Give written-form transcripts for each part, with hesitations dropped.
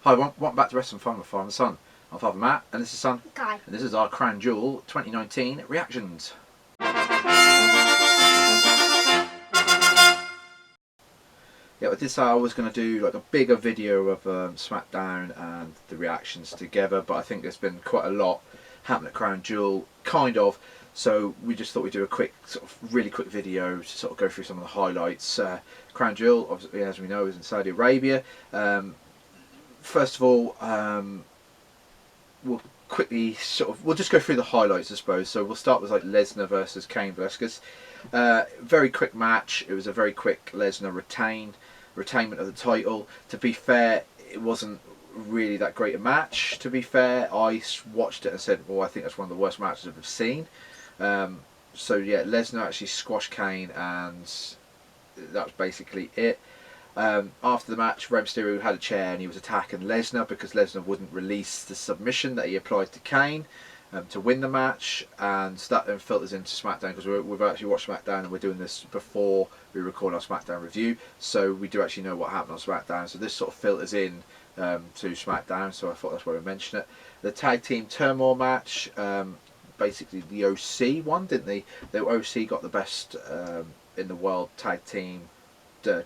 Hi, welcome back to Wrestling Fun with Father and Son. I'm Father Matt, and this is Son. Guy. And this is our Crown Jewel 2019 reactions. Yeah, I did say I was going to do like a bigger video of SmackDown and the reactions together, but I think there's been quite a lot happening at Crown Jewel, kind of. So we just thought we'd do a quick, sort of really quick video to sort of go through some of the highlights. Crown Jewel, obviously, as we know, is in Saudi Arabia. First of all, we'll quickly we'll just go through the highlights, I suppose. So we'll start with like Lesnar versus Kane Velasquez. Very quick match. It was a very quick Lesnar retainment of the title. To be fair, it wasn't really that great a match. To be fair, I watched it and said, well, I think that's one of the worst matches I've ever seen. So yeah, Lesnar actually squashed Kane, and that was basically it. After the match, Rey Mysterio had a chair and he was attacking Lesnar because Lesnar wouldn't release the submission that he applied to Kane to win the match, and that then filters into SmackDown because we've actually watched SmackDown and we're doing this before we record our SmackDown review, so we do actually know what happened on SmackDown. So this sort of filters in to SmackDown, so I thought that's why we mention it. The Tag Team Turmoil match, basically the OC won, didn't they? The OC got the best in the world tag team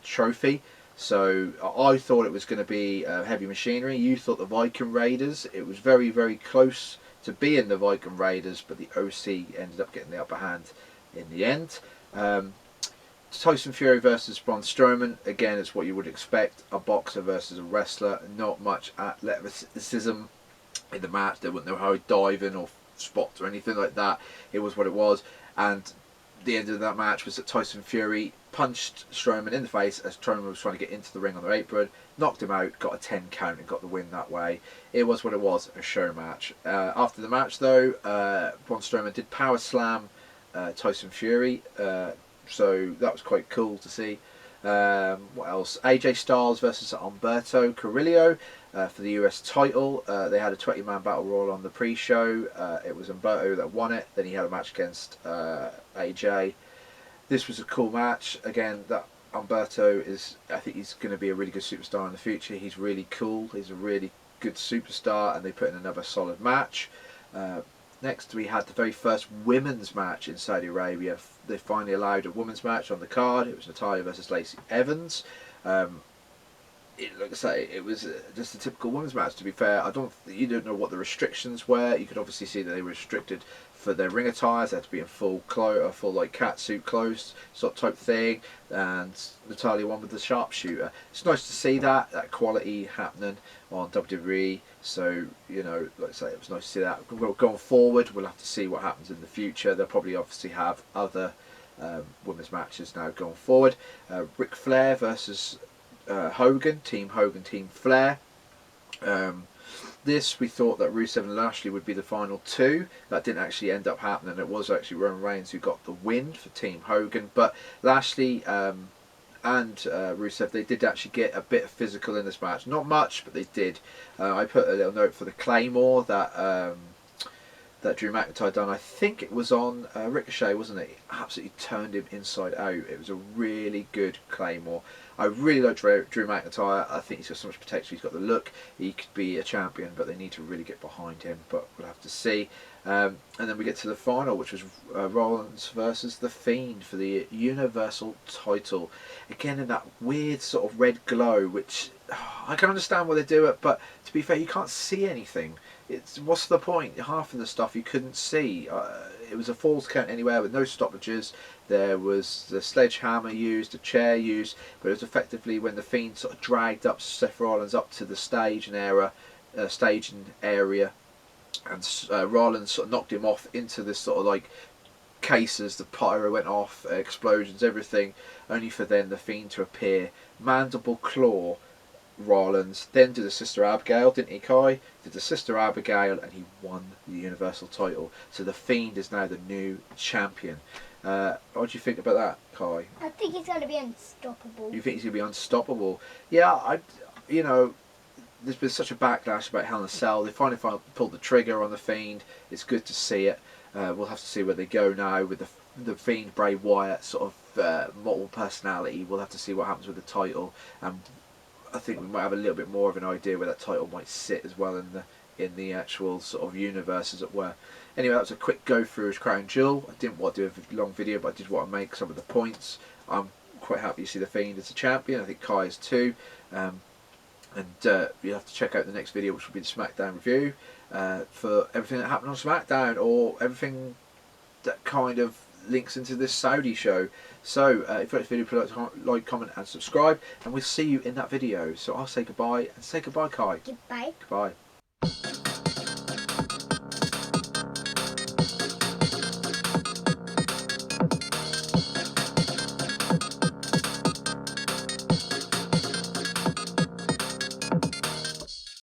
trophy. So I thought it was going to be Heavy Machinery. You thought the Viking Raiders. It was very, very close to being the Viking Raiders, but the OC ended up getting the upper hand in the end. Tyson Fury versus Braun Strowman. Again, it's what you would expect. A boxer versus a wrestler. Not much athleticism in the match. They wouldn't know how he'd dive in or spots or anything like that. It was what it was. And the end of that match was that Tyson Fury punched Strowman in the face as Strowman was trying to get into the ring on the apron, knocked him out, got a 10 count and got the win that way. It was what it was, a show match. After the match though, Braun Strowman did power slam Tyson Fury, so that was quite cool to see. What else? AJ Styles versus Alberto Del Rio for the US title. They had a 20-man battle royal on the pre-show. It was Alberto that won it. Then he had a match against AJ. This was a cool match. Again, that Alberto is, I think he's going to be a really good superstar in the future. He's really cool. He's a really good superstar, and they put in another solid match. Next, we had the very first women's match in Saudi Arabia. They finally allowed a women's match on the card. It was Natalia versus Lacey Evans. Like I say, it was just a typical women's match. To be fair, you don't know what the restrictions were. You could obviously see that they were restricted for their ring attires. They had to be in full like catsuit clothes sort of type thing. And Natalia won with the sharpshooter. It's nice to see that quality happening on WWE. So you know, like I say, it was nice to see that. Going forward, we'll have to see what happens in the future. They'll probably obviously have other women's matches now going forward. Ric Flair versus Hogan, Team Flair. This, we thought that Rusev and Lashley would be the final two. That didn't actually end up happening. It was actually Roman Reigns who got the win for Team Hogan. But Lashley and Rusev, they did actually get a bit of physical in this match. Not much, but they did. I put a little note for the Claymore that Drew McIntyre done. I think it was on Ricochet, wasn't it? He absolutely turned him inside out. It was a really good Claymore. I really like Drew McIntyre. I think he's got so much potential. He's got the look. He could be a champion, but they need to really get behind him. But we'll have to see. And then we get to the final, which was Rollins versus The Fiend for the Universal title. Again, in that weird sort of red glow, which I can understand why they do it, but to be fair, you can't see anything. What's the point? Half of the stuff you couldn't see. It was a falls count anywhere with no stoppages. There was the sledgehammer used, the chair used, but it was effectively when the Fiend sort of dragged up Seth Rollins up to the staging area, and Rollins sort of knocked him off into this sort of like cases. The pyro went off, explosions, everything, only for then the Fiend to appear, mandible claw Rollins, then did the Sister Abigail, didn't he, Kai? Did the Sister Abigail, and he won the Universal title. So the Fiend is now the new champion. What do you think about that, Kai? I think he's going to be unstoppable. You think he's going to be unstoppable? Yeah, you know, there's been such a backlash about Hell in a Cell. They finally pulled the trigger on the Fiend. It's good to see it. We'll have to see where they go now with the Fiend, Bray Wyatt sort of multiple personality. We'll have to see what happens with the title. I think we might have a little bit more of an idea where that title might sit as well in the actual sort of universe, as it were. Anyway, that was a quick go through his Crown Jewel. I didn't want to do a long video, but I did want to make some of the points. I'm quite happy to see the Fiend as a champion. I think Kai is too. And you have to check out the next video, which will be the SmackDown review, for everything that happened on SmackDown, or everything that kind of links into this Saudi show. So if you like this video, please like, comment and subscribe, and we'll see you in that video. So I'll say goodbye, and say goodbye, Kai. Goodbye. Goodbye.